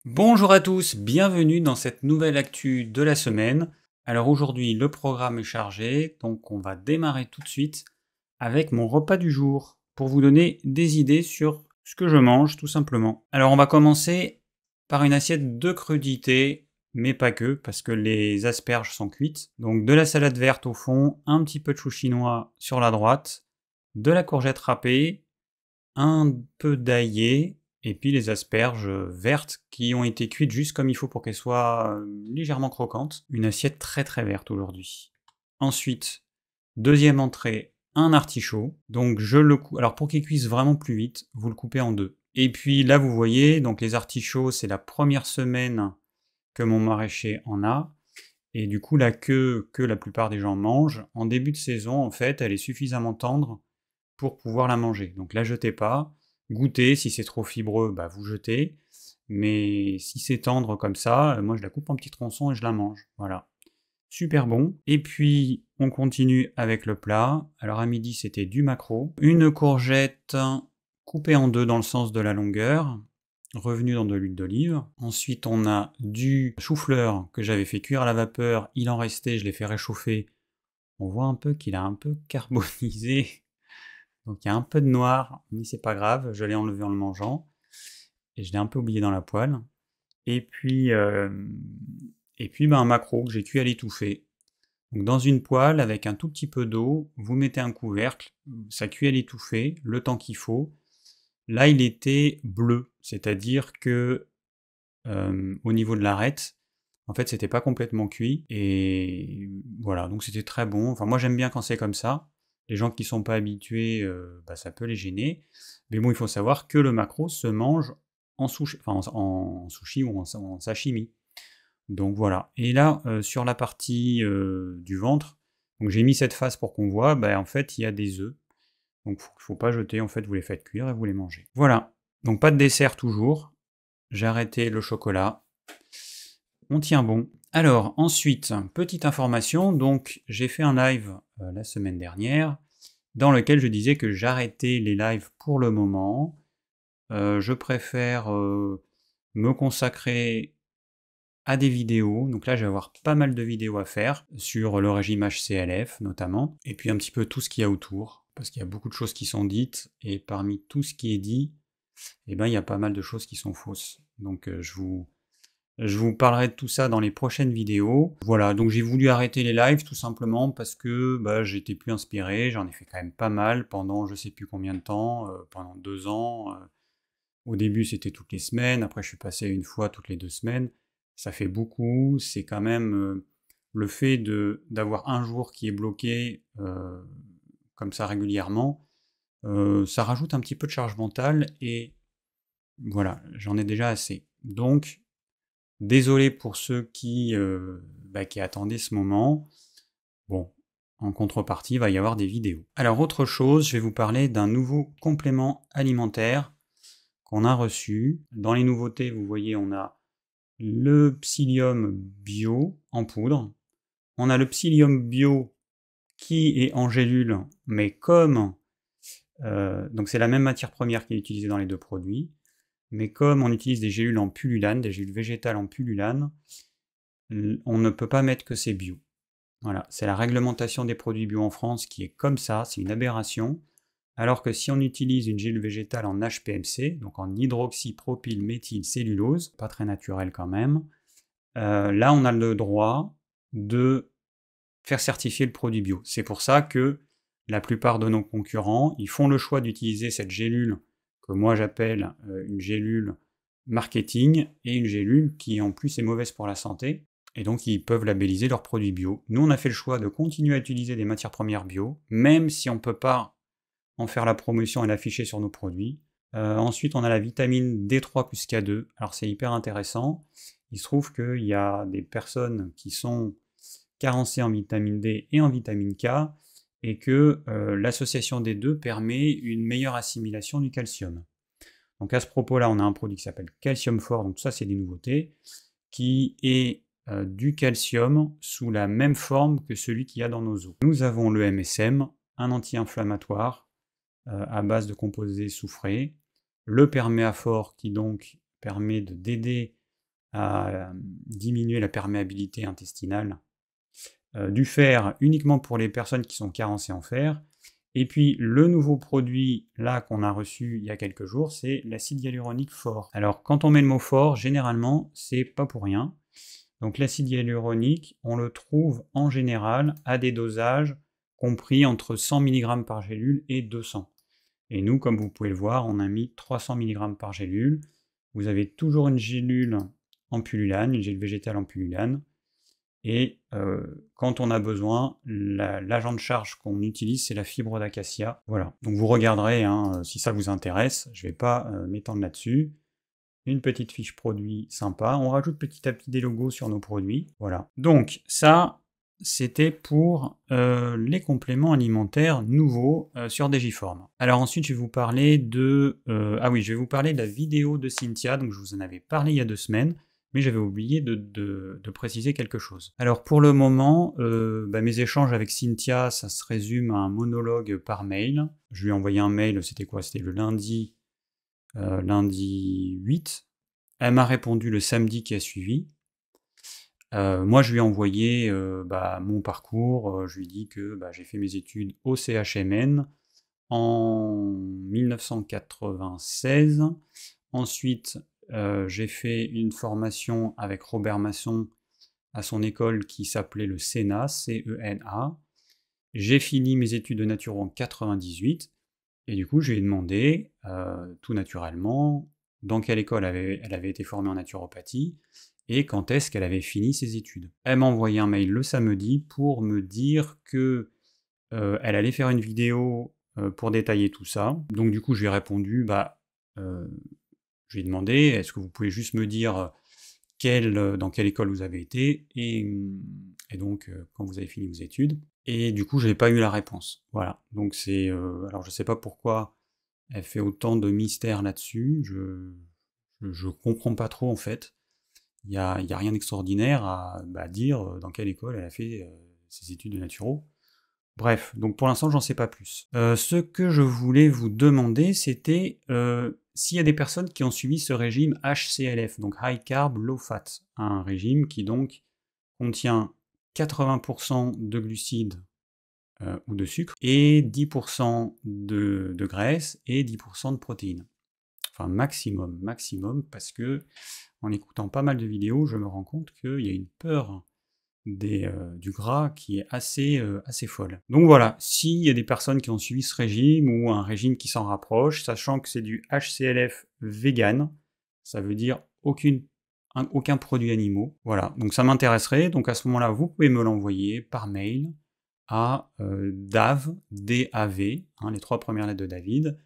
Bonjour à tous, bienvenue dans cette nouvelle actu de la semaine. Alors aujourd'hui, le programme est chargé, donc on va démarrer tout de suite avec mon repas du jour pour vous donner des idées sur ce que je mange tout simplement. Alors on va commencer par une assiette de crudités, mais pas que, parce que les asperges sont cuites. Donc de la salade verte au fond, un petit peu de chou chinois sur la droite, de la courgette râpée, un peu d'ail et puis les asperges vertes qui ont été cuites juste comme il faut pour qu'elles soient légèrement croquantes. Une assiette très très verte aujourd'hui. Ensuite, deuxième entrée, un artichaut. Donc je le coupe. Alors pour qu'il cuise vraiment plus vite, vous le coupez en deux. Et puis là vous voyez, donc les artichauts, c'est la première semaine que mon maraîcher en a. Et du coup la queue que la plupart des gens mangent, en début de saison en fait, elle est suffisamment tendre pour pouvoir la manger. Donc la jetez pas, goûtez, si c'est trop fibreux, bah vous jetez, mais si c'est tendre comme ça, moi je la coupe en petits tronçons et je la mange, voilà. Super bon. Et puis on continue avec le plat. Alors à midi c'était du maquereau, une courgette coupée en deux dans le sens de la longueur, revenue dans de l'huile d'olive. Ensuite on a du chou-fleur que j'avais fait cuire à la vapeur, il en restait, je l'ai fait réchauffer. On voit un peu qu'il a un peu carbonisé, donc il y a un peu de noir, mais c'est pas grave, je l'ai enlevé en le mangeant. Et je l'ai un peu oublié dans la poêle. Et puis, un maquereau que j'ai cuit à l'étouffée. Donc dans une poêle, avec un tout petit peu d'eau, vous mettez un couvercle, ça cuit à l'étouffée, le temps qu'il faut. Là, il était bleu, c'est-à-dire que au niveau de l'arête, en fait, c'était pas complètement cuit. Et voilà, donc c'était très bon. Enfin, moi j'aime bien quand c'est comme ça. Les gens qui sont pas habitués, ça peut les gêner. Mais bon, il faut savoir que le maquereau se mange en sushi, enfin en sushi ou en sashimi. Donc voilà. Et là, sur la partie du ventre, donc j'ai mis cette face pour qu'on voit, en fait, il y a des œufs. Donc faut pas jeter, en fait, vous les faites cuire et vous les mangez. Voilà. Donc pas de dessert toujours. J'ai arrêté le chocolat. On tient bon. Alors, ensuite, petite information, donc j'ai fait un live la semaine dernière dans lequel je disais que j'arrêtais les lives pour le moment. Je préfère me consacrer à des vidéos. Donc là, je vais avoir pas mal de vidéos à faire sur le régime HCLF notamment, et puis un petit peu tout ce qu'il y a autour, parce qu'il y a beaucoup de choses qui sont dites, et parmi tout ce qui est dit, il y a pas mal de choses qui sont fausses. Donc je vous parlerai de tout ça dans les prochaines vidéos. Voilà, donc j'ai voulu arrêter les lives tout simplement parce que j'étais plus inspiré, j'en ai fait quand même pas mal pendant je sais plus combien de temps, pendant 2 ans. Au début c'était toutes les semaines, après je suis passé à une fois toutes les 2 semaines. Ça fait beaucoup, c'est quand même le fait d'avoir un jour qui est bloqué comme ça régulièrement, ça rajoute un petit peu de charge mentale et voilà, j'en ai déjà assez. Donc désolé pour ceux qui attendaient ce moment. Bon, en contrepartie, il va y avoir des vidéos. Alors autre chose, je vais vous parler d'un nouveau complément alimentaire qu'on a reçu. Dans les nouveautés, vous voyez, on a le psyllium bio en poudre. On a le psyllium bio qui est en gélule, mais donc c'est la même matière première qui est utilisée dans les deux produits. Mais comme on utilise des gélules en pullulane, des gélules végétales en pullulane, on ne peut pas mettre que c'est bio. Voilà, c'est la réglementation des produits bio en France qui est comme ça, c'est une aberration. Alors que si on utilise une gélule végétale en HPMC, donc en hydroxypropylméthylcellulose, pas très naturel quand même, là on a le droit de faire certifier le produit bio. C'est pour ça que la plupart de nos concurrents, ils font le choix d'utiliser cette gélule que moi j'appelle une gélule marketing et une gélule qui en plus est mauvaise pour la santé, et donc ils peuvent labelliser leurs produits bio. Nous on a fait le choix de continuer à utiliser des matières premières bio, même si on ne peut pas en faire la promotion et l'afficher sur nos produits. Ensuite on a la vitamine D3 plus K2, alors c'est hyper intéressant. Il se trouve qu'il y a des personnes qui sont carencées en vitamine D et en vitamine K, et que l'association des deux permet une meilleure assimilation du calcium. Donc à ce propos-là, on a un produit qui s'appelle Calcium Fort, donc ça c'est des nouveautés, qui est du calcium sous la même forme que celui qu'il y a dans nos os. Nous avons le MSM, un anti-inflammatoire à base de composés soufrés, le Perméaphore qui donc permet d'aider diminuer la perméabilité intestinale. Du fer uniquement pour les personnes qui sont carencées en fer. Et puis le nouveau produit là qu'on a reçu il y a quelques jours, c'est l'acide hyaluronique fort. Alors quand on met le mot fort, généralement c'est pas pour rien. Donc l'acide hyaluronique, on le trouve en général à des dosages compris entre 100 mg par gélule et 200. Et nous, comme vous pouvez le voir, on a mis 300 mg par gélule. Vous avez toujours une gélule en pullulane, une gélule végétale en pullulane. Et quand on a besoin, l'agent de charge qu'on utilise, c'est la fibre d'acacia. Voilà, donc vous regarderez si ça vous intéresse, je ne vais pas m'étendre là-dessus. Une petite fiche produit sympa, on rajoute petit à petit des logos sur nos produits. Voilà, donc ça, c'était pour les compléments alimentaires nouveaux sur Digiform. Alors ensuite, je vais vous parler de... je vais vous parler de la vidéo de Cynthia, donc je vous en avais parlé il y a 2 semaines, mais j'avais oublié de préciser quelque chose. Alors pour le moment, mes échanges avec Cynthia, ça se résume à un monologue par mail. Je lui ai envoyé un mail, c'était quoi? C'était le lundi 8. Elle m'a répondu le samedi qui a suivi. Moi, je lui ai envoyé mon parcours. Je lui ai dit que j'ai fait mes études au CHMN en 1996. Ensuite, j'ai fait une formation avec Robert Masson à son école qui s'appelait le CENA, C-E-N-A. J'ai fini mes études de naturo en 98. Et du coup, je lui ai demandé, tout naturellement, dans quelle école elle avait été formée en naturopathie, et quand est-ce qu'elle avait fini ses études. Elle m'a envoyé un mail le samedi pour me dire que elle allait faire une vidéo pour détailler tout ça. Donc du coup, je lui ai répondu, je lui ai demandé, est-ce que vous pouvez juste me dire dans quelle école vous avez été, et donc quand vous avez fini vos études. Et du coup, je n'ai pas eu la réponse. Voilà, donc c'est... alors je sais pas pourquoi elle fait autant de mystère là-dessus, je comprends pas trop en fait. Il y a rien d'extraordinaire à dire dans quelle école elle a fait ses études de naturo. Bref, donc pour l'instant, j'en sais pas plus. Ce que je voulais vous demander, c'était s'il y a des personnes qui ont suivi ce régime HCLF, donc High Carb Low Fat, un régime qui donc contient 80% de glucides ou de sucre, et 10% de graisse et 10% de protéines. Enfin maximum, parce que en écoutant pas mal de vidéos, je me rends compte qu'il y a une peur du gras qui est assez folle. Donc voilà, s'il y a des personnes qui ont suivi ce régime ou un régime qui s'en rapproche, sachant que c'est du HCLF vegan, ça veut dire aucun produit animaux. Voilà, donc ça m'intéresserait. Donc à ce moment-là, vous pouvez me l'envoyer par mail à DAV, D-A-V, les 3 premières lettres de David,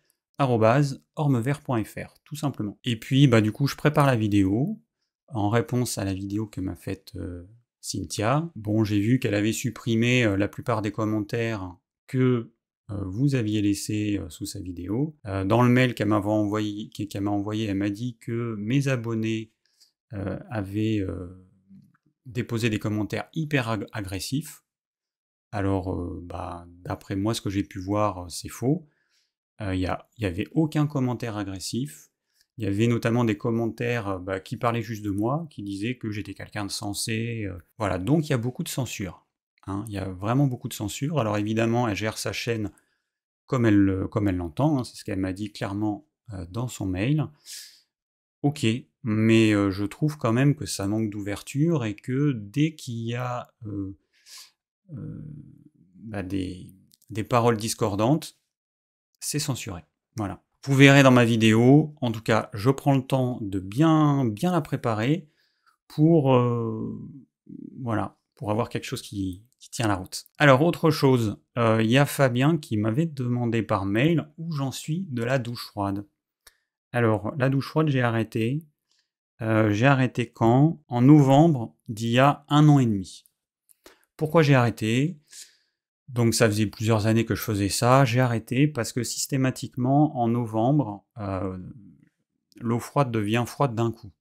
@ormevert.fr, tout simplement. Et puis du coup, je prépare la vidéo en réponse à la vidéo que m'a faite Cynthia. Bon, j'ai vu qu'elle avait supprimé la plupart des commentaires que vous aviez laissés sous sa vidéo. Dans le mail qu'elle m'a envoyé, elle m'a dit que mes abonnés avaient déposé des commentaires hyper agressifs. Alors, d'après moi, ce que j'ai pu voir, c'est faux. Il n'y avait aucun commentaire agressif. Il y avait notamment des commentaires qui parlaient juste de moi, qui disaient que j'étais quelqu'un de sensé. Voilà, donc il y a beaucoup de censure. Il y a vraiment beaucoup de censure. Alors évidemment, elle gère sa chaîne comme elle l'entend, c'est ce qu'elle m'a dit clairement dans son mail. Ok, mais je trouve quand même que ça manque d'ouverture et que dès qu'il y a des paroles discordantes, c'est censuré. Voilà. Vous verrez dans ma vidéo, en tout cas, je prends le temps de bien la préparer pour avoir quelque chose qui tient la route. Alors, autre chose, il y a Fabien qui m'avait demandé par mail où j'en suis de la douche froide. Alors, la douche froide, j'ai arrêté. J'ai arrêté quand? En novembre d'il y a 1 an et demi. Pourquoi j'ai arrêté? Donc ça faisait plusieurs années que je faisais ça, j'ai arrêté parce que systématiquement en novembre, l'eau froide devient froide d'un coup.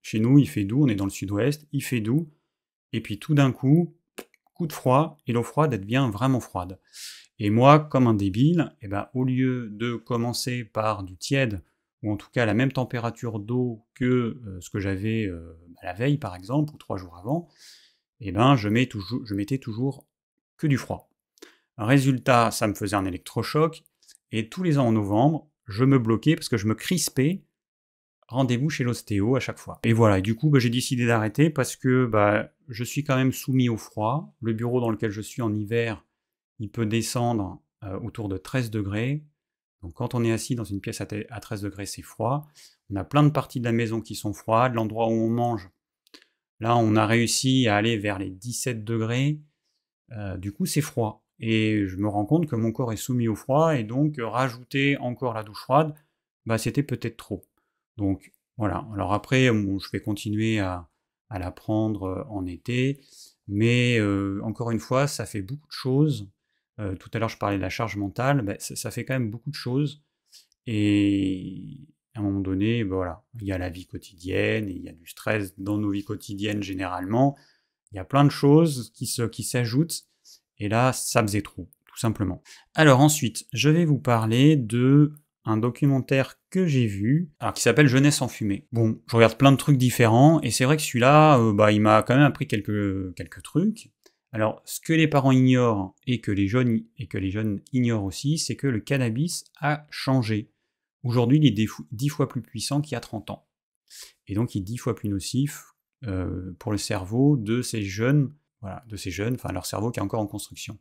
Chez nous il fait doux, on est dans le sud-ouest, il fait doux, et puis tout d'un coup de froid, et l'eau froide elle devient vraiment froide. Et moi, comme un débile, au lieu de commencer par du tiède, ou en tout cas la même température d'eau que ce que j'avais la veille par exemple, ou 3 jours avant, eh ben, je mettais toujours que du froid. Résultat, ça me faisait un électrochoc, et tous les ans en novembre, je me bloquais parce que je me crispais. Rendez-vous chez l'ostéo à chaque fois. Et voilà, et du coup, j'ai décidé d'arrêter parce que je suis quand même soumis au froid. Le bureau dans lequel je suis en hiver, il peut descendre autour de 13 degrés. Donc quand on est assis dans une pièce à 13 degrés, c'est froid. On a plein de parties de la maison qui sont froides. L'endroit où on mange, là, on a réussi à aller vers les 17 degrés. Du coup, c'est froid. Et je me rends compte que mon corps est soumis au froid, et donc rajouter encore la douche froide, c'était peut-être trop. Donc voilà. Alors après, je vais continuer à la prendre en été, mais encore une fois, ça fait beaucoup de choses. Tout à l'heure, je parlais de la charge mentale, ça fait quand même beaucoup de choses. Et à un moment donné, voilà, il y a la vie quotidienne, et il y a du stress dans nos vies quotidiennes généralement. Il y a plein de choses qui s'ajoutent, et là, ça faisait trop, tout simplement. Alors ensuite, je vais vous parler de un documentaire que j'ai vu, alors qui s'appelle Jeunesse en fumée. Bon, je regarde plein de trucs différents, et c'est vrai que celui-là, il m'a quand même appris quelques trucs. Alors, ce que les parents ignorent, et que les jeunes ignorent aussi, c'est que le cannabis a changé. Aujourd'hui, il est 10 fois plus puissant qu'il y a 30 ans. Et donc, il est 10 fois plus nocif pour le cerveau de ces jeunes, enfin leur cerveau qui est encore en construction.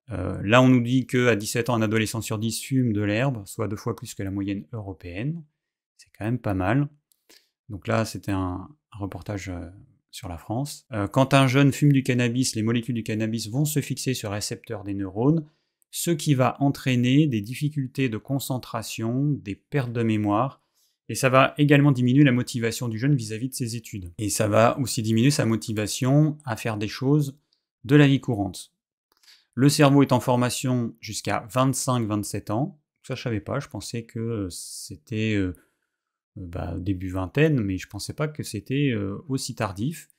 Là, on nous dit qu'à 17 ans, un adolescent sur 10 fume de l'herbe, soit 2 fois plus que la moyenne européenne. C'est quand même pas mal. Donc là, c'était un reportage sur la France. Quand un jeune fume du cannabis, les molécules du cannabis vont se fixer sur les récepteurs des neurones, ce qui va entraîner des difficultés de concentration, des pertes de mémoire, et ça va également diminuer la motivation du jeune vis-à-vis de ses études. Et ça va aussi diminuer sa motivation à faire des choses de la vie courante. Le cerveau est en formation jusqu'à 25-27 ans. Ça, je savais pas, je pensais que c'était début vingtaine, mais je pensais pas que c'était aussi tardif.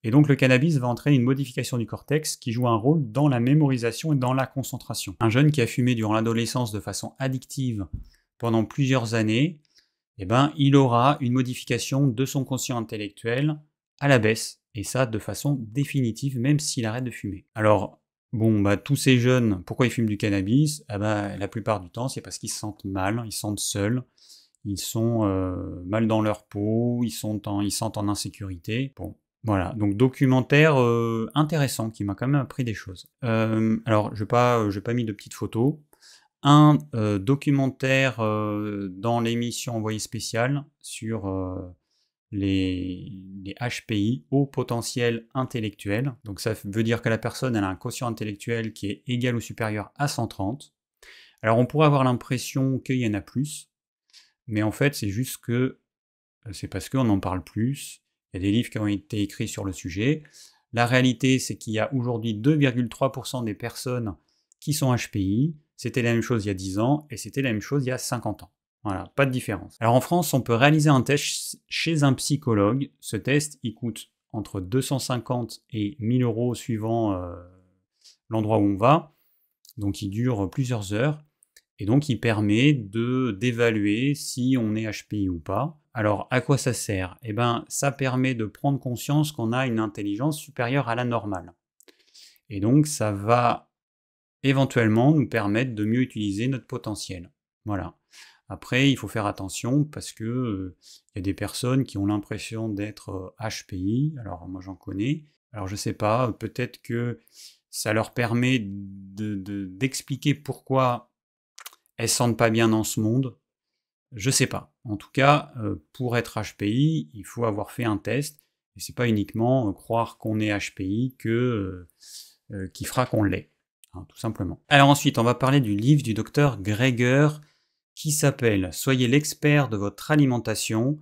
Et donc le cannabis va entraîner une modification du cortex qui joue un rôle dans la mémorisation et dans la concentration. Un jeune qui a fumé durant l'adolescence de façon addictive pendant plusieurs années, il aura une modification de son quotient intellectuel à la baisse, et ça de façon définitive, même s'il arrête de fumer. Alors, tous ces jeunes, pourquoi ils fument du cannabis? La plupart du temps, c'est parce qu'ils se sentent mal, ils se sentent seuls, ils sont mal dans leur peau, ils se sentent en insécurité. Bon, voilà, donc documentaire intéressant, qui m'a quand même appris des choses. Alors, je n'ai pas mis de petites photos. Un documentaire dans l'émission Envoyé spécial sur les HPI, haut potentiel intellectuel. Donc ça veut dire que la personne elle a un quotient intellectuel qui est égal ou supérieur à 130. Alors on pourrait avoir l'impression qu'il y en a plus, mais en fait c'est juste que c'est parce qu'on en parle plus. Il y a des livres qui ont été écrits sur le sujet. La réalité, c'est qu'il y a aujourd'hui 2,3% des personnes qui sont HPI. C'était la même chose il y a 10 ans, et c'était la même chose il y a 50 ans. Voilà, pas de différence. Alors en France, on peut réaliser un test chez un psychologue. Ce test, il coûte entre 250 et 1000 euros suivant l'endroit où on va. Donc il dure plusieurs heures. Et donc il permet d'évaluer si on est HPI ou pas. Alors à quoi ça sert? Ça permet de prendre conscience qu'on a une intelligence supérieure à la normale. Et donc ça va éventuellement nous permettre de mieux utiliser notre potentiel. Voilà. Après, il faut faire attention parce que y a des personnes qui ont l'impression d'être HPI. Alors moi j'en connais. Alors je sais pas, peut-être que ça leur permet d'expliquer pourquoi elles se sentent pas bien dans ce monde. Je sais pas. En tout cas, pour être HPI, il faut avoir fait un test. Et c'est pas uniquement croire qu'on est HPI qui fera qu'on l'est. Hein, tout simplement. Alors ensuite, on va parler du livre du docteur Greger qui s'appelle « Soyez l'expert de votre alimentation.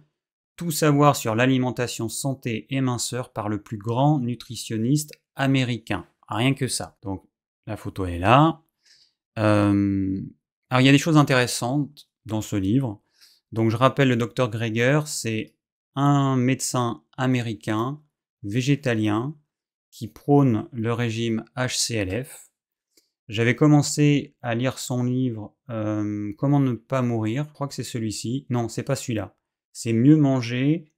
Tout savoir sur l'alimentation santé et minceur par le plus grand nutritionniste américain ». Rien que ça. Donc la photo est là. Alors il y a des choses intéressantes dans ce livre. Donc je rappelle, le docteur Greger, c'est un médecin américain, végétalien, qui prône le régime HCLF. J'avais commencé à lire son livre Comment ne pas mourir. Je crois que c'est celui-ci. Non, c'est pas celui-là. C'est Mieux manger,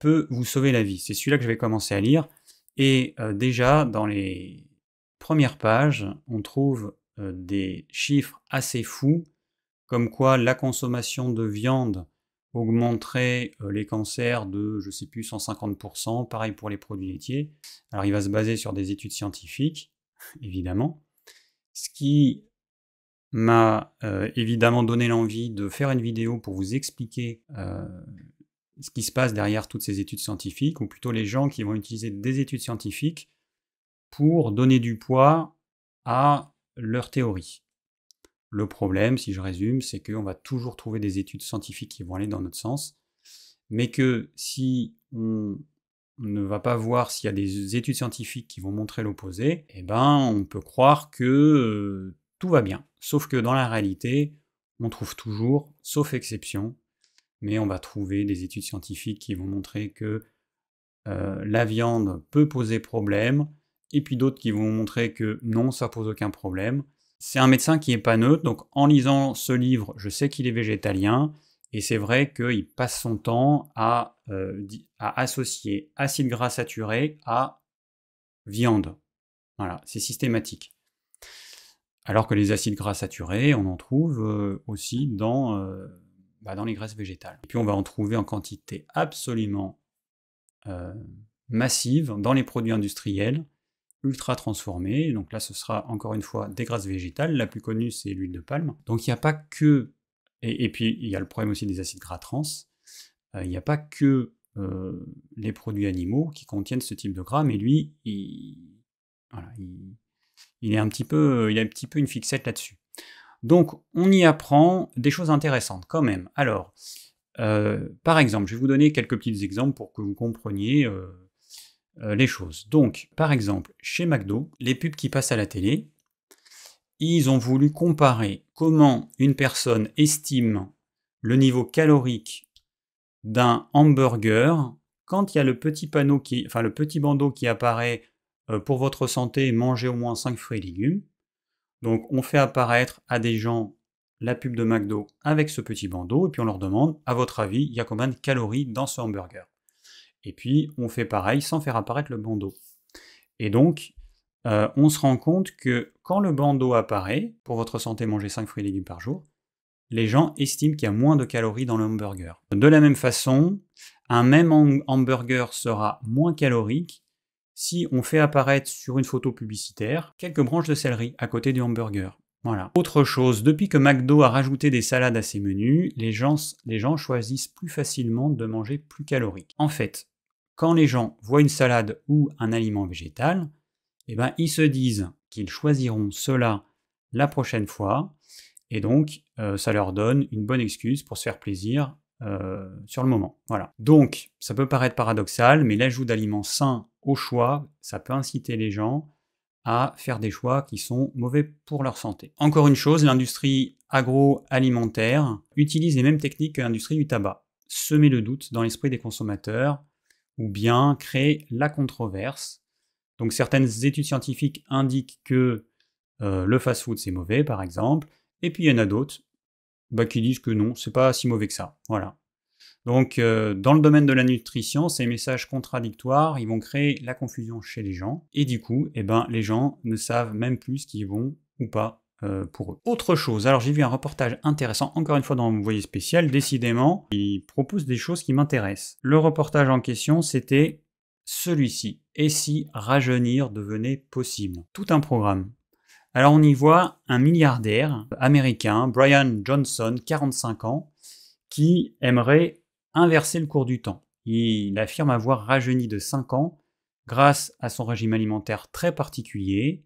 peut vous sauver la vie. C'est celui-là que je vais commencer à lire. Et déjà, dans les premières pages, on trouve des chiffres assez fous, comme quoi la consommation de viande augmenterait les cancers de, je sais plus, 150%, pareil pour les produits laitiers. Alors il va se baser sur des études scientifiques, évidemment, ce qui m'a évidemment donné l'envie de faire une vidéo pour vous expliquer ce qui se passe derrière toutes ces études scientifiques, ou plutôt les gens qui vont utiliser des études scientifiques pour donner du poids à leur théorie. Le problème, si je résume, c'est qu'on va toujours trouver des études scientifiques qui vont aller dans notre sens, mais que si on ne va pas voir s'il y a des études scientifiques qui vont montrer l'opposé, eh ben on peut croire que tout va bien. Sauf que dans la réalité, on trouve toujours, sauf exception, mais on va trouver des études scientifiques qui vont montrer que la viande peut poser problème, et puis d'autres qui vont montrer que non, ça pose aucun problème. C'est un médecin qui n'est pas neutre, donc en lisant ce livre, je sais qu'il est végétalien, et c'est vrai qu'il passe son temps à associer acide gras saturé à viande. Voilà, c'est systématique. Alors que les acides gras saturés, on en trouve aussi dans les graisses végétales. Et puis on va en trouver en quantité absolument massive dans les produits industriels, ultra transformés. Donc là, ce sera encore une fois des graisses végétales. La plus connue, c'est l'huile de palme. Donc il n'y a pas que... Et puis il y a le problème aussi des acides gras trans. Il n'y a pas que les produits animaux qui contiennent ce type de gras, mais lui, il a un petit peu une fixette là-dessus. Donc on y apprend des choses intéressantes quand même. Alors, par exemple, je vais vous donner quelques petits exemples pour que vous compreniez les choses. Donc, par exemple, chez McDo, les pubs qui passent à la télé, ils ont voulu comparer comment une personne estime le niveau calorique d'un hamburger quand il y a le petit le petit bandeau qui apparaît pour votre santé, mangez au moins 5 fruits et légumes. Donc, on fait apparaître à des gens la pub de McDo avec ce petit bandeau, et puis on leur demande, à votre avis, il y a combien de calories dans ce hamburger? Et puis, on fait pareil sans faire apparaître le bandeau. Et donc, on se rend compte que quand le bandeau apparaît, pour votre santé, mangez 5 fruits et légumes par jour, les gens estiment qu'il y a moins de calories dans le hamburger. De la même façon, un même hamburger sera moins calorique si on fait apparaître sur une photo publicitaire quelques branches de céleri à côté du hamburger. Voilà. Autre chose, depuis que McDo a rajouté des salades à ses menus, les gens choisissent plus facilement de manger plus calorique. En fait, quand les gens voient une salade ou un aliment végétal, eh ben, ils se disent qu'ils choisiront cela la prochaine fois, et donc ça leur donne une bonne excuse pour se faire plaisir sur le moment. Voilà. Donc, ça peut paraître paradoxal, mais l'ajout d'aliments sains au choix, ça peut inciter les gens à faire des choix qui sont mauvais pour leur santé. Encore une chose, l'industrie agroalimentaire utilise les mêmes techniques que l'industrie du tabac. Semer le doute dans l'esprit des consommateurs, ou bien créer la controverse. Donc certaines études scientifiques indiquent que le fast-food c'est mauvais, par exemple, et puis il y en a d'autres qui disent que non, c'est pas si mauvais que ça. Voilà. Donc dans le domaine de la nutrition, ces messages contradictoires, ils vont créer la confusion chez les gens, et du coup, les gens ne savent même plus ce qu'ils vont ou pas pour eux. Autre chose, alors j'ai vu un reportage intéressant, encore une fois dans Envoyé spécial, décidément, il propose des choses qui m'intéressent. Le reportage en question, c'était celui-ci. Et si rajeunir devenait possible? Tout un programme. Alors on y voit un milliardaire américain, Brian Johnson, 45 ans, qui aimerait inverser le cours du temps. Il affirme avoir rajeuni de 5 ans grâce à son régime alimentaire très particulier.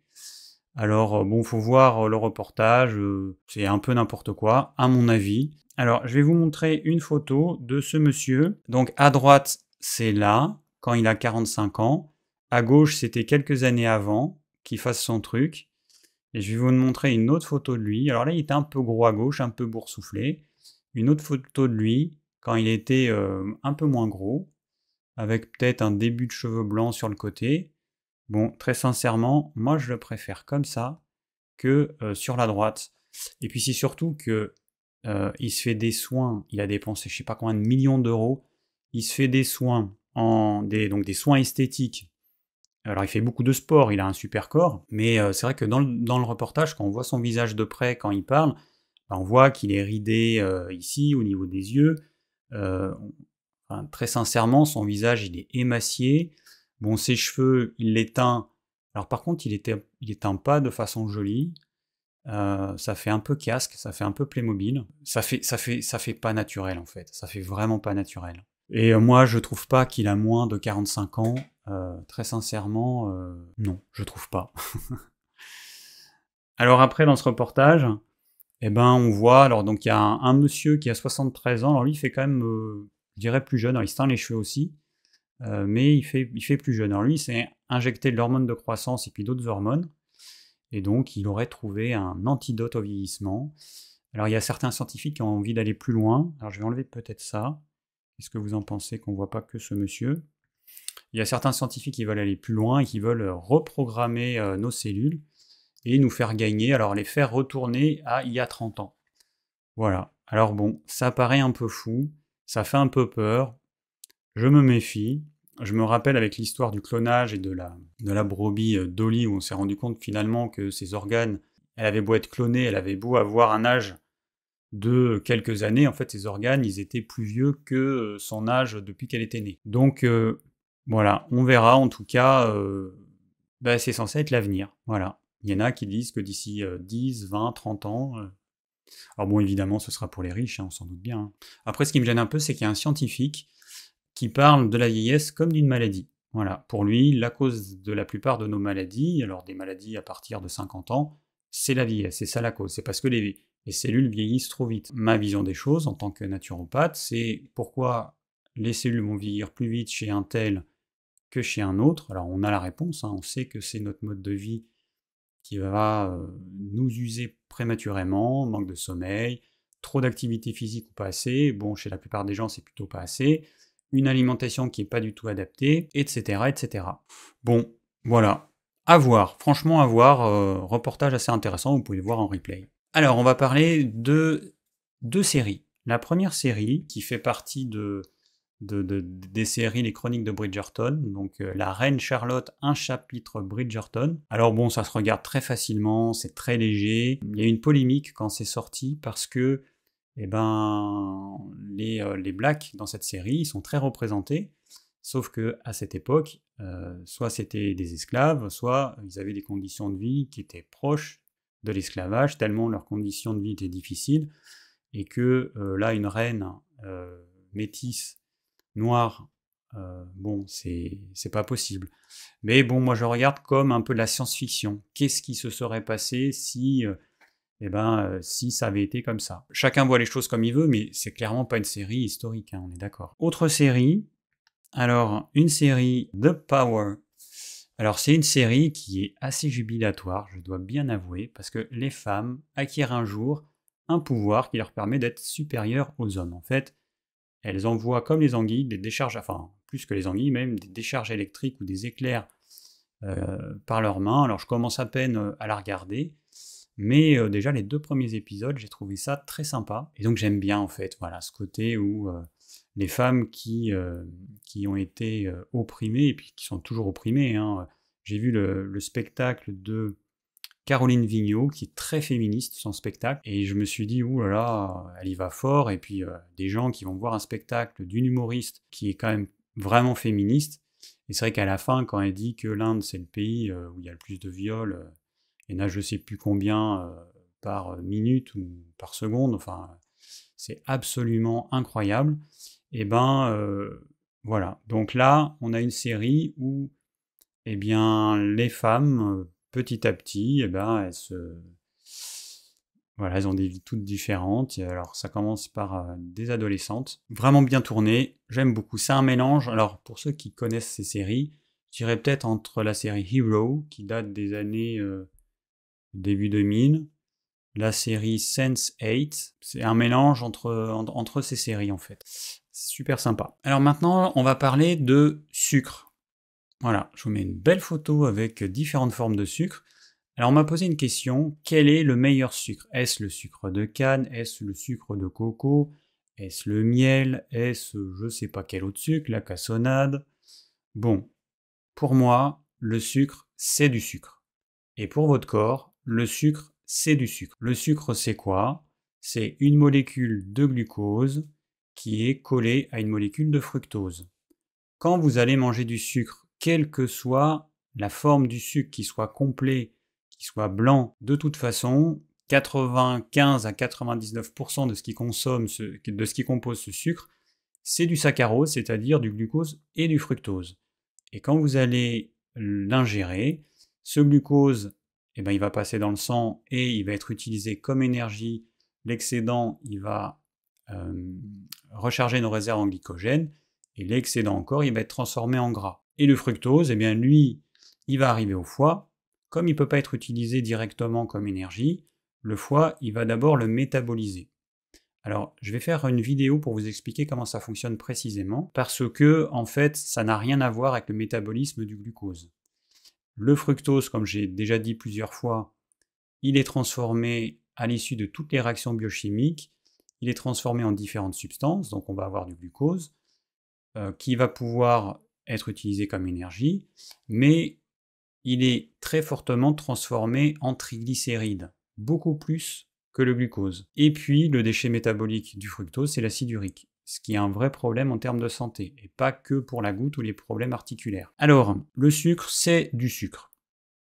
Alors faut voir le reportage, c'est un peu n'importe quoi, à mon avis. Alors je vais vous montrer une photo de ce monsieur. Donc à droite, c'est là, quand il a 45 ans. À gauche, c'était quelques années avant qu'il fasse son truc. Et je vais vous montrer une autre photo de lui. Alors là, il était un peu gros à gauche, un peu boursouflé. Une autre photo de lui, quand il était un peu moins gros, avec peut-être un début de cheveux blancs sur le côté. Bon, très sincèrement, moi je le préfère comme ça que sur la droite. Et puis c'est surtout que il se fait des soins, il a dépensé je sais pas combien de millions d'euros, il se fait des soins donc des soins esthétiques. Alors il fait beaucoup de sport, il a un super corps, mais c'est vrai que dans le reportage, quand on voit son visage de près quand il parle, on voit qu'il est ridé ici, au niveau des yeux. Enfin, très sincèrement, son visage, il est émacié. Bon, ses cheveux, il les teint. Alors par contre, il les teint pas de façon jolie. Ça fait un peu casque, ça fait un peu Playmobil. Ça fait pas naturel en fait. Ça fait vraiment pas naturel. Et moi, je trouve pas qu'il a moins de 45 ans. Très sincèrement, non, je trouve pas. Alors après, dans ce reportage, eh ben, on voit, alors donc il y a un monsieur qui a 73 ans, alors lui il fait quand même, je dirais plus jeune, alors il se teint les cheveux aussi, mais il fait plus jeune. Alors lui il s'est injecté de l'hormone de croissance et puis d'autres hormones, et donc il aurait trouvé un antidote au vieillissement. Alors il y a certains scientifiques qui ont envie d'aller plus loin, alors je vais enlever peut-être ça. Qu'est-ce que vous en pensez qu'on voit pas que ce monsieur? Il y a certains scientifiques qui veulent aller plus loin et qui veulent reprogrammer nos cellules et nous faire gagner, alors les faire retourner à il y a 30 ans. Voilà. Alors bon, ça paraît un peu fou, ça fait un peu peur, je me méfie. Je me rappelle avec l'histoire du clonage et de la brebis Dolly, où on s'est rendu compte finalement que ses organes, elle avait beau être clonée, elle avait beau avoir un âge de quelques années, en fait ses organes, ils étaient plus vieux que son âge depuis qu'elle était née. Donc voilà, on verra, en tout cas, c'est censé être l'avenir, voilà. Il y en a qui disent que d'ici 10, 20, 30 ans... Alors bon, évidemment, ce sera pour les riches, hein, on s'en doute bien. Hein. Après, ce qui me gêne un peu, c'est qu'il y a un scientifique qui parle de la vieillesse comme d'une maladie. Voilà, pour lui, la cause de la plupart de nos maladies, alors des maladies à partir de 50 ans, c'est la vieillesse, c'est ça la cause. C'est parce que les cellules vieillissent trop vite. Ma vision des choses, en tant que naturopathe, c'est pourquoi les cellules vont vieillir plus vite chez un tel que chez un autre. Alors on a la réponse, hein, on sait que c'est notre mode de vie qui va nous user prématurément, manque de sommeil, trop d'activité physique ou pas assez, bon chez la plupart des gens c'est plutôt pas assez, une alimentation qui n'est pas du tout adaptée, etc. etc. Bon, voilà, à voir, franchement à voir, reportage assez intéressant, vous pouvez le voir en replay. Alors on va parler de deux séries. La première série, qui fait partie des séries Les Chroniques de Bridgerton, donc La Reine Charlotte, un chapitre Bridgerton. Alors bon, ça se regarde très facilement, c'est très léger. Il y a eu une polémique quand c'est sorti parce que les blacks dans cette série sont très représentés, sauf que à cette époque, soit c'était des esclaves, soit ils avaient des conditions de vie qui étaient proches de l'esclavage, tellement leurs conditions de vie étaient difficiles, et que là, une reine métisse noir, bon, c'est pas possible. Mais bon, moi je regarde comme un peu la science-fiction. Qu'est-ce qui se serait passé si, si ça avait été comme ça? Chacun voit les choses comme il veut, mais c'est clairement pas une série historique, hein, on est d'accord. Autre série, alors une série The Power. Alors c'est une série qui est assez jubilatoire, je dois bien avouer, parce que les femmes acquièrent un jour un pouvoir qui leur permet d'être supérieures aux hommes. En fait, elles envoient comme les anguilles des décharges, enfin plus que les anguilles même, des décharges électriques ou des éclairs par leurs mains. Alors je commence à peine à la regarder, mais déjà les 2 premiers épisodes, j'ai trouvé ça très sympa. Et donc j'aime bien en fait, voilà, ce côté où les femmes qui ont été opprimées, et puis qui sont toujours opprimées, hein. J'ai vu le spectacle de Caroline Vigneault, qui est très féministe, son spectacle, et je me suis dit, ouh là là, elle y va fort, et puis des gens qui vont voir un spectacle d'une humoriste qui est quand même vraiment féministe, et c'est vrai qu'à la fin, quand elle dit que l'Inde c'est le pays où il y a le plus de viols, il y en a je sais plus combien par minute ou par seconde, enfin, c'est absolument incroyable, et voilà, donc là, on a une série où, eh bien, les femmes petit à petit, voilà, elles ont des vies toutes différentes. Et alors, ça commence par des adolescentes. Vraiment bien tourné, j'aime beaucoup. C'est un mélange. Alors, pour ceux qui connaissent ces séries, je dirais peut-être entre la série Hero, qui date des années début 2000, la série Sense8. C'est un mélange entre ces séries, en fait. Super sympa. Alors maintenant, on va parler de sucre. Voilà, je vous mets une belle photo avec différentes formes de sucre. Alors on m'a posé une question, quel est le meilleur sucre? Est-ce le sucre de canne? Est-ce le sucre de coco? Est-ce le miel? Est-ce je sais pas quel autre sucre? La cassonade? Bon, pour moi, le sucre, c'est du sucre. Et pour votre corps, le sucre, c'est du sucre. Le sucre, c'est quoi? C'est une molécule de glucose qui est collée à une molécule de fructose. Quand vous allez manger du sucre, quelle que soit la forme du sucre, qu'il soit complet, qu'il soit blanc, de toute façon, 95 à 99% de ce qui compose ce sucre, c'est du saccharose, c'est-à-dire du glucose et du fructose. Et quand vous allez l'ingérer, ce glucose, il va passer dans le sang et il va être utilisé comme énergie. L'excédent, il va recharger nos réserves en glycogène, et l'excédent encore, il va être transformé en gras. Et le fructose, lui, il va arriver au foie. Comme il ne peut pas être utilisé directement comme énergie, le foie, il va d'abord le métaboliser. Alors, je vais faire une vidéo pour vous expliquer comment ça fonctionne précisément, parce que, en fait, ça n'a rien à voir avec le métabolisme du glucose. Le fructose, comme j'ai déjà dit plusieurs fois, il est transformé à l'issue de toutes les réactions biochimiques, il est transformé en différentes substances, donc on va avoir du glucose, qui va pouvoir être utilisé comme énergie, mais il est très fortement transformé en triglycérides, beaucoup plus que le glucose. Et puis, le déchet métabolique du fructose, c'est l'acide urique, ce qui est un vrai problème en termes de santé, et pas que pour la goutte ou les problèmes articulaires. Alors, le sucre, c'est du sucre.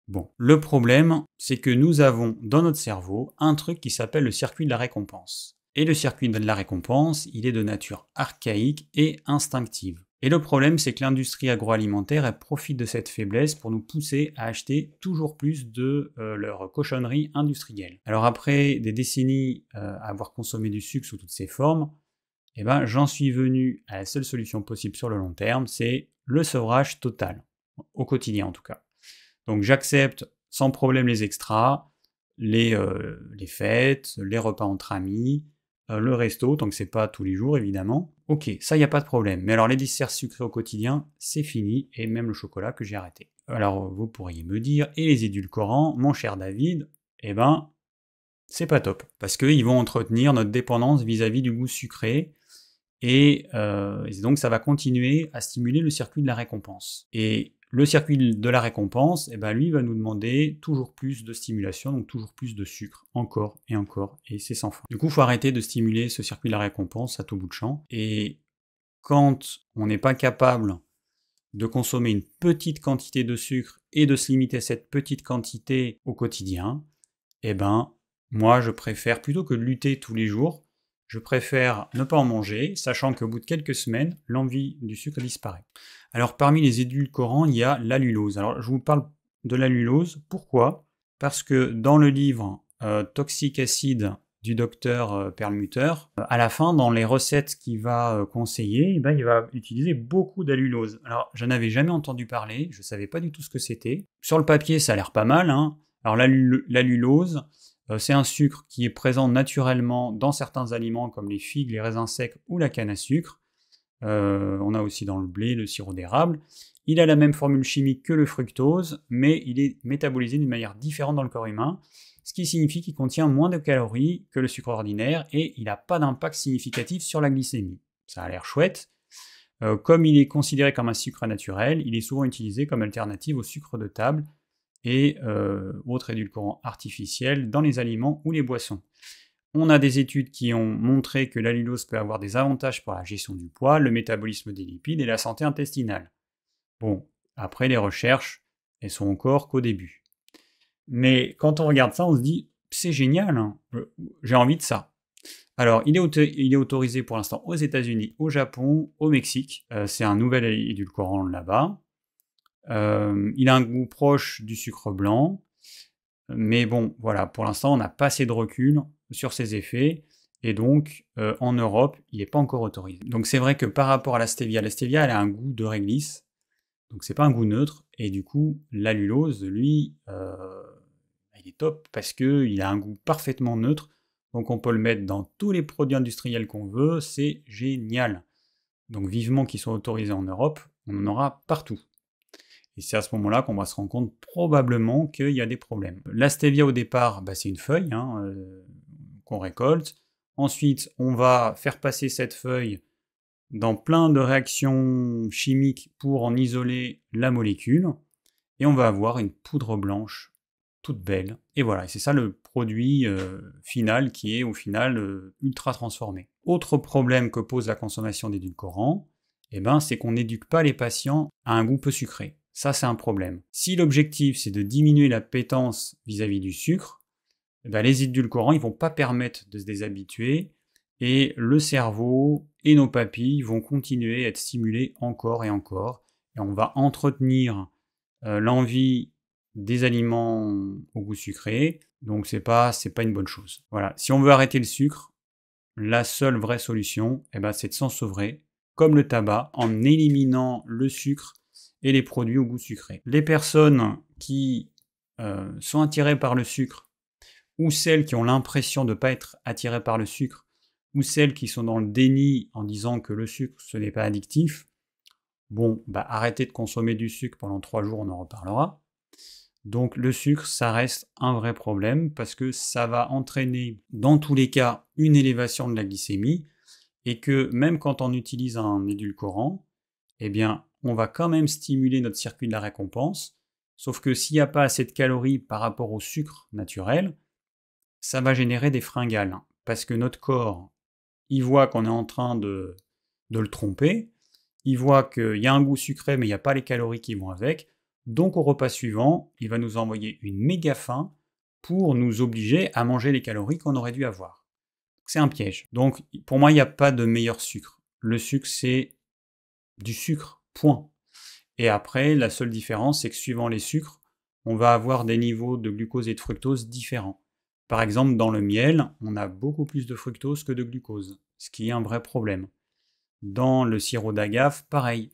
Bon, le problème, c'est que nous avons dans notre cerveau un truc qui s'appelle le circuit de la récompense. Et le circuit de la récompense, il est de nature archaïque et instinctive. Et le problème, c'est que l'industrie agroalimentaire, elle profite de cette faiblesse pour nous pousser à acheter toujours plus de leur cochonnerie industrielle. Alors après des décennies à avoir consommé du sucre sous toutes ses formes, j'en suis venu à la seule solution possible sur le long terme, c'est le sevrage total, au quotidien en tout cas. Donc j'accepte sans problème les extras, les fêtes, les repas entre amis, le resto, tant que c'est pas tous les jours évidemment. Ok, ça y a pas de problème. Mais alors les desserts sucrés au quotidien, c'est fini, et même le chocolat que j'ai arrêté. Alors vous pourriez me dire, et les édulcorants, mon cher David, c'est pas top. Parce qu'ils vont entretenir notre dépendance vis-à-vis du goût sucré, et donc ça va continuer à stimuler le circuit de la récompense. Et le circuit de la récompense, lui va nous demander toujours plus de stimulation, donc toujours plus de sucre, encore, et c'est sans fin. Du coup, il faut arrêter de stimuler ce circuit de la récompense à tout bout de champ, et quand on n'est pas capable de consommer une petite quantité de sucre et de se limiter à cette petite quantité au quotidien, moi je préfère, plutôt que de lutter tous les jours, je préfère ne pas en manger, sachant qu'au bout de quelques semaines, l'envie du sucre disparaît. Alors parmi les édulcorants, il y a l'allulose. Alors je vous parle de l'allulose, pourquoi? Parce que dans le livre Toxic Acid du docteur Perlmutter, à la fin, dans les recettes qu'il va conseiller, il va utiliser beaucoup d'allulose. Alors j'en avais jamais entendu parler, je ne savais pas du tout ce que c'était. Sur le papier, ça a l'air pas mal, hein. Alors l'allulose, c'est un sucre qui est présent naturellement dans certains aliments comme les figues, les raisins secs ou la canne à sucre. On a aussi dans le blé le sirop d'érable. Il a la même formule chimique que le fructose, mais il est métabolisé d'une manière différente dans le corps humain, ce qui signifie qu'il contient moins de calories que le sucre ordinaire et il n'a pas d'impact significatif sur la glycémie. Ça a l'air chouette. Comme il est considéré comme un sucre naturel, il est souvent utilisé comme alternative au sucre de table et autres édulcorants artificiels dans les aliments ou les boissons. On a des études qui ont montré que l'allulose peut avoir des avantages pour la gestion du poids, le métabolisme des lipides et la santé intestinale. Bon, après les recherches, elles sont encore qu'au début. Mais quand on regarde ça, on se dit, c'est génial, hein, j'ai envie de ça. Alors, il est autorisé pour l'instant aux États-Unis, au Japon, au Mexique. C'est un nouvel édulcorant là-bas. Il a un goût proche du sucre blanc, mais bon, voilà, pour l'instant, on n'a pas assez de recul sur ses effets, et donc, en Europe, il n'est pas encore autorisé. Donc c'est vrai que par rapport à la stevia elle a un goût de réglisse, donc c'est pas un goût neutre, et du coup, l'allulose, lui, il est top, parce qu'il a un goût parfaitement neutre, donc on peut le mettre dans tous les produits industriels qu'on veut, c'est génial. Donc vivement qu'ils soient autorisés en Europe, on en aura partout. Et c'est à ce moment-là qu'on va se rendre compte probablement qu'il y a des problèmes. La stevia au départ, c'est une feuille qu'on récolte. Ensuite, on va faire passer cette feuille dans plein de réactions chimiques pour en isoler la molécule. Et on va avoir une poudre blanche toute belle. Et voilà, c'est ça le produit final qui est au final ultra transformé. Autre problème que pose la consommation d'édulcorants, c'est qu'on n'éduque pas les patients à un goût peu sucré. Ça, c'est un problème. Si l'objectif, c'est de diminuer l'appétence vis-à-vis du sucre, les édulcorants, ils vont pas permettre de se déshabituer et le cerveau et nos papilles vont continuer à être stimulés encore et encore. Et on va entretenir l'envie des aliments au goût sucré, donc c'est pas une bonne chose. Voilà, si on veut arrêter le sucre, la seule vraie solution, c'est de s'en sevrer, comme le tabac, en éliminant le sucre et les produits au goût sucré. Les personnes qui sont attirées par le sucre, ou celles qui ont l'impression de ne pas être attirées par le sucre, ou celles qui sont dans le déni en disant que le sucre, ce n'est pas addictif, arrêtez de consommer du sucre pendant 3 jours, on en reparlera. Donc le sucre, ça reste un vrai problème parce que ça va entraîner dans tous les cas une élévation de la glycémie et que même quand on utilise un édulcorant, on va quand même stimuler notre circuit de la récompense, sauf que s'il n'y a pas assez de calories par rapport au sucre naturel, ça va générer des fringales parce que notre corps, il voit qu'on est en train de le tromper, il voit qu'il y a un goût sucré mais il n'y a pas les calories qui vont avec. Donc au repas suivant, il va nous envoyer une méga faim pour nous obliger à manger les calories qu'on aurait dû avoir. C'est un piège. Donc pour moi, il n'y a pas de meilleur sucre. Le sucre, c'est du sucre, point. Et après, la seule différence, c'est que suivant les sucres, on va avoir des niveaux de glucose et de fructose différents. Par exemple, dans le miel, on a beaucoup plus de fructose que de glucose, ce qui est un vrai problème. Dans le sirop d'agave, pareil.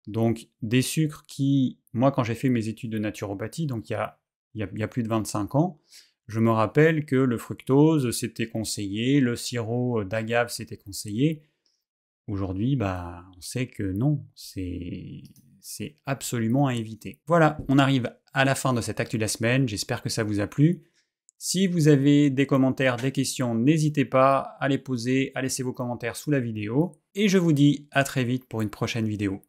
Donc des sucres qui, moi quand j'ai fait mes études de naturopathie, donc il y a plus de 25 ans, je me rappelle que le fructose c'était conseillé, le sirop d'agave c'était conseillé. Aujourd'hui, on sait que non, c'est absolument à éviter. Voilà, on arrive à la fin de cette actu de la semaine, j'espère que ça vous a plu. Si vous avez des commentaires, des questions, n'hésitez pas à les poser, à laisser vos commentaires sous la vidéo. Et je vous dis à très vite pour une prochaine vidéo.